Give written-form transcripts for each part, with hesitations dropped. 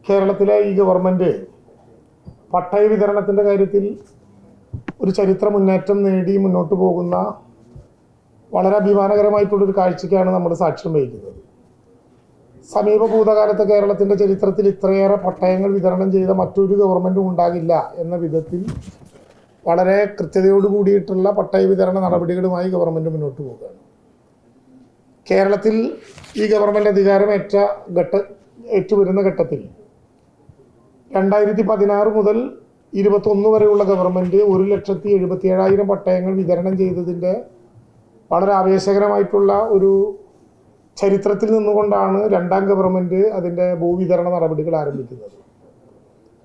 കേരളത്തിലെ ഈ ഗവൺമെൻറ് പട്ടയ വിതരണത്തിൻ്റെ കാര്യത്തിൽ ഒരു ചരിത്ര മുന്നേറ്റം നേടി മുന്നോട്ട് പോകുന്ന വളരെ അഭിമാനകരമായിട്ടുള്ളൊരു കാഴ്ചയ്ക്കാണ് നമ്മൾ സാക്ഷ്യം വഹിക്കുന്നത്. സമീപ ഭൂതകാലത്തെ കേരളത്തിൻ്റെ ചരിത്രത്തിൽ ഇത്രയേറെ പട്ടയങ്ങൾ വിതരണം ചെയ്ത മറ്റൊരു ഗവൺമെൻറ്റും ഉണ്ടാകില്ല എന്ന വിധത്തിൽ വളരെ കൃത്യതയോട് കൂടിയിട്ടുള്ള പട്ടയ വിതരണ നടപടികളുമായി ഗവൺമെൻറ് മുന്നോട്ട് പോവുകയാണ്. കേരളത്തിൽ ഈ ഗവൺമെൻറ് അധികാരം ഏറ്റുവരുന്ന ഘട്ടത്തിൽ 2016 മുതൽ 21 വരെയുള്ള ഗവൺമെൻറ് 1,77,000 പട്ടയങ്ങൾ വിതരണം ചെയ്തതിൻ്റെ വളരെ ആവേശകരമായിട്ടുള്ള ഒരു ചരിത്രത്തിൽ നിന്നുകൊണ്ടാണ് രണ്ടാം ഗവൺമെൻറ് അതിൻ്റെ ഭൂവിതരണ നടപടികൾ ആരംഭിക്കുന്നത്.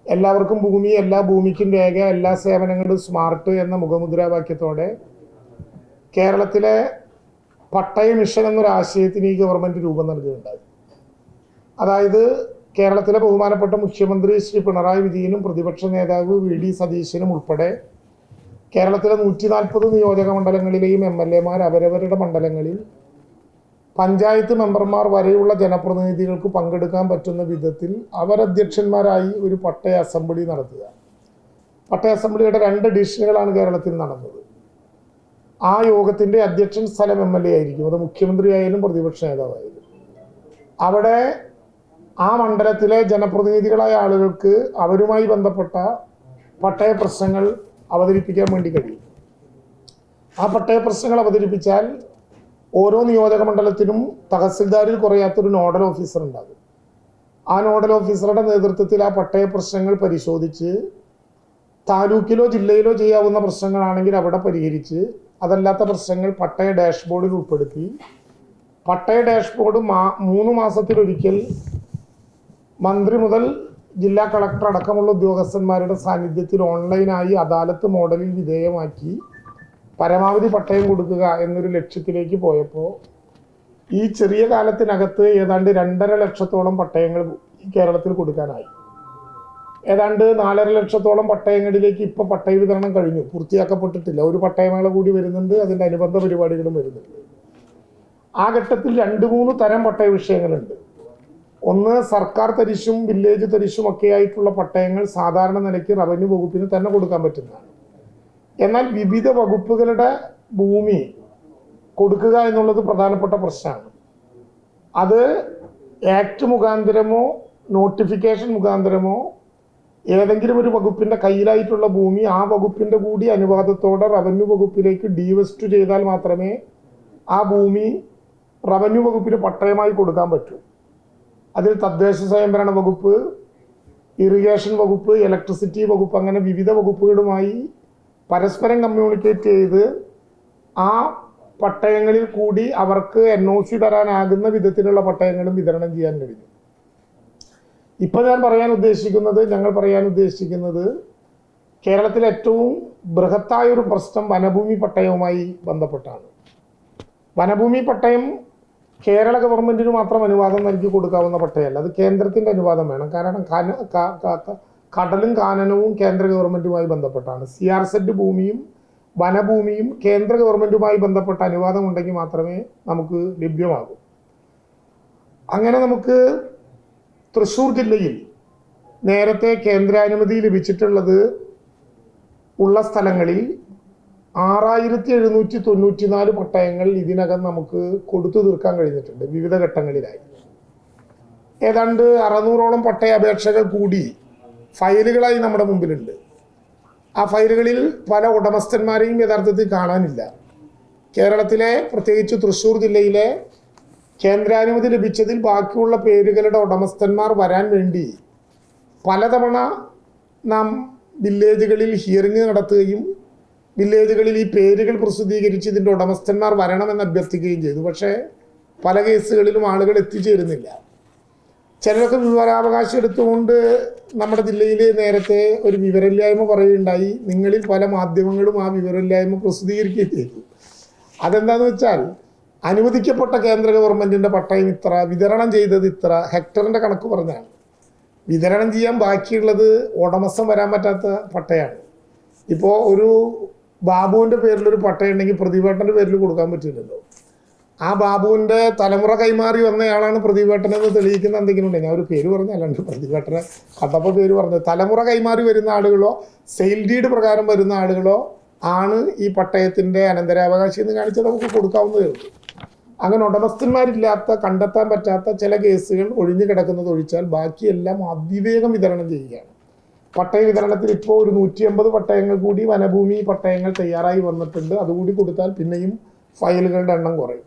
എല്ലാവർക്കും ഭൂമി, എല്ലാ ഭൂമിക്കും രേഖ, എല്ലാ സേവനങ്ങളും സ്മാർട്ട് എന്ന മുഖമുദ്രാവാക്യത്തോടെ കേരളത്തിലെ പട്ടയ മിഷൻ എന്നൊരാശയത്തിന് ഈ ഗവൺമെൻറ് രൂപം നൽകുകയുണ്ടായി. അതായത് കേരളത്തിലെ ബഹുമാനപ്പെട്ട മുഖ്യമന്ത്രി ശ്രീ പിണറായി വിജയനും പ്രതിപക്ഷ നേതാവ് വി ഡി സതീശനും ഉൾപ്പെടെ കേരളത്തിലെ 140 നിയോജക മണ്ഡലങ്ങളിലെയും MLA-മാർ അവരവരുടെ മണ്ഡലങ്ങളിൽ പഞ്ചായത്ത് മെമ്പർമാർ വരെയുള്ള ജനപ്രതിനിധികൾക്ക് പങ്കെടുക്കാൻ പറ്റുന്ന വിധത്തിൽ അവരധ്യക്ഷന്മാരായി ഒരു പട്ടയ അസംബ്ലി നടത്തുക. പട്ടയ അസംബ്ലിയുടെ 2 എഡിഷനുകളാണ് കേരളത്തിൽ നടന്നത്. ആ യോഗത്തിൻ്റെ അധ്യക്ഷൻ സ്ഥലം MLA ആയിരിക്കും, അത് മുഖ്യമന്ത്രി ആയാലും പ്രതിപക്ഷ നേതാവായാലും. അവിടെ ആ മണ്ഡലത്തിലെ ജനപ്രതിനിധികളായ ആളുകൾക്ക് അവരുമായി ബന്ധപ്പെട്ട പട്ടയ പ്രശ്നങ്ങൾ അവതരിപ്പിക്കാൻ വേണ്ടി കഴിയും. ആ പട്ടയ പ്രശ്നങ്ങൾ അവതരിപ്പിച്ചാൽ ഓരോ നിയോജക മണ്ഡലത്തിനും തഹസിൽദാരിൽ കുറയാത്തൊരു നോഡൽ ഓഫീസർ ഉണ്ടാകും. ആ നോഡൽ ഓഫീസറുടെ നേതൃത്വത്തിൽ ആ പട്ടയ പ്രശ്നങ്ങൾ പരിശോധിച്ച് താലൂക്കിലോ ജില്ലയിലോ ചെയ്യാവുന്ന പ്രശ്നങ്ങളാണെങ്കിൽ അവിടെ പരിഹരിച്ച്, അതല്ലാത്ത പ്രശ്നങ്ങൾ പട്ടയ ഡാഷ്ബോർഡിൽ ഉൾപ്പെടുത്തി പട്ടയ ഡാഷ്ബോർഡ് 3 മാസത്തിലൊരിക്കൽ മന്ത്രി മുതൽ ജില്ലാ കളക്ടർ അടക്കമുള്ള ഉദ്യോഗസ്ഥന്മാരുടെ സാന്നിധ്യത്തിൽ ഓൺലൈനായി അദാലത്ത് മോഡലിൽ വിധേയമാക്കി പരമാവധി പട്ടയം കൊടുക്കുക എന്നൊരു ലക്ഷ്യത്തിലേക്ക് പോയപ്പോൾ ഈ ചെറിയ കാലത്തിനകത്ത് ഏതാണ്ട് 2.5 ലക്ഷത്തോളം പട്ടയങ്ങൾ കേരളത്തിൽ കൊടുക്കാനായി. ഏതാണ്ട് 4.5 ലക്ഷത്തോളം പട്ടയങ്ങളിലേക്ക് ഇപ്പോൾ പട്ടയ വിതരണം കഴിഞ്ഞു, പൂർത്തിയാക്കപ്പെട്ടിട്ടില്ല. ഒരു പട്ടയമേള കൂടി വരുന്നുണ്ട്, അതിൻ്റെ അനുബന്ധ പരിപാടികളും വരുന്നുണ്ട്. ആ ഘട്ടത്തിൽ 2-3 തരം പട്ടയ വിഷയങ്ങളുണ്ട്. ഒന്ന്, സർക്കാർ തരിശും വില്ലേജ് തരിശും ഒക്കെ ആയിട്ടുള്ള പട്ടയങ്ങൾ സാധാരണ നിലയ്ക്ക് റവന്യൂ വകുപ്പിന് തന്നെ കൊടുക്കാൻ പറ്റുന്നതാണ്. എന്നാൽ വിവിധ വകുപ്പുകളുടെ ഭൂമി കൊടുക്കുക എന്നുള്ളത് പ്രധാനപ്പെട്ട പ്രശ്നമാണ്. അത് ആക്ട് മുഖാന്തരമോ നോട്ടിഫിക്കേഷൻ മുഖാന്തരമോ ഏതെങ്കിലും ഒരു വകുപ്പിൻ്റെ കയ്യിലായിട്ടുള്ള ഭൂമി ആ വകുപ്പിൻ്റെ കൂടി അനുവാദത്തോടെ റവന്യൂ വകുപ്പിലേക്ക് ഡീവെസ്റ്റ് ചെയ്താൽ മാത്രമേ ആ ഭൂമി റവന്യൂ വകുപ്പിന് പട്ടയമായി കൊടുക്കാൻ പറ്റൂ. അതിൽ തദ്ദേശ സ്വയംഭരണ വകുപ്പ്, ഇറിഗേഷൻ വകുപ്പ്, ഇലക്ട്രിസിറ്റി വകുപ്പ്, അങ്ങനെ വിവിധ വകുപ്പുകളുമായി പരസ്പരം കമ്മ്യൂണിക്കേറ്റ് ചെയ്ത് ആ പട്ടയങ്ങളിൽ കൂടി അവർക്ക് NOC തരാനാകുന്ന വിധത്തിലുള്ള പട്ടയങ്ങളും വിതരണം ചെയ്യാൻ കഴിഞ്ഞു. ഇപ്പം ഞങ്ങൾ പറയാൻ ഉദ്ദേശിക്കുന്നത് കേരളത്തിലെ ഏറ്റവും ബൃഹത്തായൊരു പ്രശ്നം വനഭൂമി പട്ടയവുമായി ബന്ധപ്പെട്ടാണ്. വനഭൂമി പട്ടയം കേരള ഗവൺമെൻറ്റിന് മാത്രം അനുവാദം നൽകി കൊടുക്കാവുന്ന പട്ടയമല്ല, അത് കേന്ദ്രത്തിൻ്റെ അനുവാദം വേണം. കാരണം കടലും കാനനവും കേന്ദ്ര ഗവൺമെൻറ്റുമായി ബന്ധപ്പെട്ടാണ്. CRZ ഭൂമിയും വനഭൂമിയും കേന്ദ്ര ഗവൺമെൻറ്റുമായി ബന്ധപ്പെട്ട അനുവാദം ഉണ്ടെങ്കിൽ മാത്രമേ നമുക്ക് ലഭ്യമാകൂ. അങ്ങനെ നമുക്ക് തൃശ്ശൂർ ജില്ലയിൽ നേരത്തെ കേന്ദ്രാനുമതി ലഭിച്ചിട്ടുള്ളത് ഉള്ള സ്ഥലങ്ങളിൽ 6794 പട്ടയങ്ങൾ ഇതിനകം നമുക്ക് കൊടുത്തു തീർക്കാൻ കഴിഞ്ഞിട്ടുണ്ട് വിവിധ ഘട്ടങ്ങളിലായി. ഏതാണ്ട് 600ഓളം പട്ടയ അപേക്ഷകൾ കൂടി ഫയലുകളായി നമ്മുടെ മുമ്പിലുണ്ട്. ആ ഫയലുകളിൽ പല ഉടമസ്ഥന്മാരെയും യഥാർത്ഥത്തിൽ കാണാനില്ല. കേരളത്തിലെ പ്രത്യേകിച്ച് തൃശ്ശൂർ ജില്ലയിലെ കേന്ദ്രാനുമതി ലഭിച്ചതിൽ ബാക്കിയുള്ള പേരുകളുടെ ഉടമസ്ഥന്മാർ വരാൻ വേണ്ടി പലതവണ നാം വില്ലേജുകളിൽ ഹിയറിംഗ് നടത്തുകയും വില്ലേജുകളിൽ ഈ പേരുകൾ പ്രസിദ്ധീകരിച്ച് ഇതിൻ്റെ ഉടമസ്ഥന്മാർ വരണമെന്ന് അഭ്യർത്ഥിക്കുകയും ചെയ്തു. പക്ഷേ പല കേസുകളിലും ആളുകൾ എത്തിച്ചേരുന്നില്ല. ചിലരൊക്കെ വിവരാവകാശം എടുത്തുകൊണ്ട് നമ്മുടെ ജില്ലയിൽ നേരത്തെ ഒരു വിവരമില്ലായ്മ പറയുകയുണ്ടായി. നിങ്ങളിൽ പല മാധ്യമങ്ങളും ആ വിവരമില്ലായ്മ പ്രസിദ്ധീകരിക്കുകയും ചെയ്തു. അതെന്താണെന്ന് വെച്ചാൽ അനുവദിക്കപ്പെട്ട കേന്ദ്ര ഗവൺമെൻറ്റിൻ്റെ പട്ടയം ഇത്ര, വിതരണം ചെയ്തത് ഇത്ര, ഹെക്ടറിൻ്റെ കണക്ക് പറഞ്ഞാണ്. വിതരണം ചെയ്യാൻ ബാക്കിയുള്ളത് ഉടമസ്ഥൻ വരാൻ പറ്റാത്ത പട്ടയാണ്. ഇപ്പോൾ ഒരു ബാബുവിൻ്റെ പേരിലൊരു പട്ടയം ഉണ്ടെങ്കിൽ പ്രതിഭട്ടൻ്റെ പേരിൽ കൊടുക്കാൻ പറ്റില്ലല്ലോ. ആ ബാബുവിൻ്റെ തലമുറ കൈമാറി വന്നയാളാണ് പ്രതിഭേട്ടനെന്ന് തെളിയിക്കുന്ന എന്തെങ്കിലും ഉണ്ടെങ്കിൽ ഞാൻ ഒരു പേര് പറഞ്ഞല്ലാണ്ട് പ്രതിഭേട്ടനെ കണ്ടപ്പോൾ പേര് പറഞ്ഞത് തലമുറ കൈമാറി വരുന്ന ആളുകളോ സെയിൽ ഡീഡ് പ്രകാരം വരുന്ന ആളുകളോ ആണ് ഈ പട്ടയത്തിൻ്റെ അനന്തരാവകാശി എന്ന് കാണിച്ചാൽ നമുക്ക് കൊടുക്കാവുന്നതേ ഉള്ളൂ. അങ്ങനെ ഉടമസ്ഥന്മാരില്ലാത്ത കണ്ടെത്താൻ പറ്റാത്ത ചില കേസുകൾ ഒഴിഞ്ഞു കിടക്കുന്നത് ഒഴിച്ചാൽ ബാക്കിയെല്ലാം അതിവേഗം വിതരണം ചെയ്യുകയാണ്. പട്ടയ വിതരണത്തിൽ ഇപ്പോൾ ഒരു 150 പട്ടയങ്ങൾ കൂടി വനഭൂമി പട്ടയങ്ങൾ തയ്യാറായി വന്നിട്ടുണ്ട്. അതുകൂടി കൊടുത്താൽ പിന്നെയും ഫയലുകളുടെ എണ്ണം കുറയും.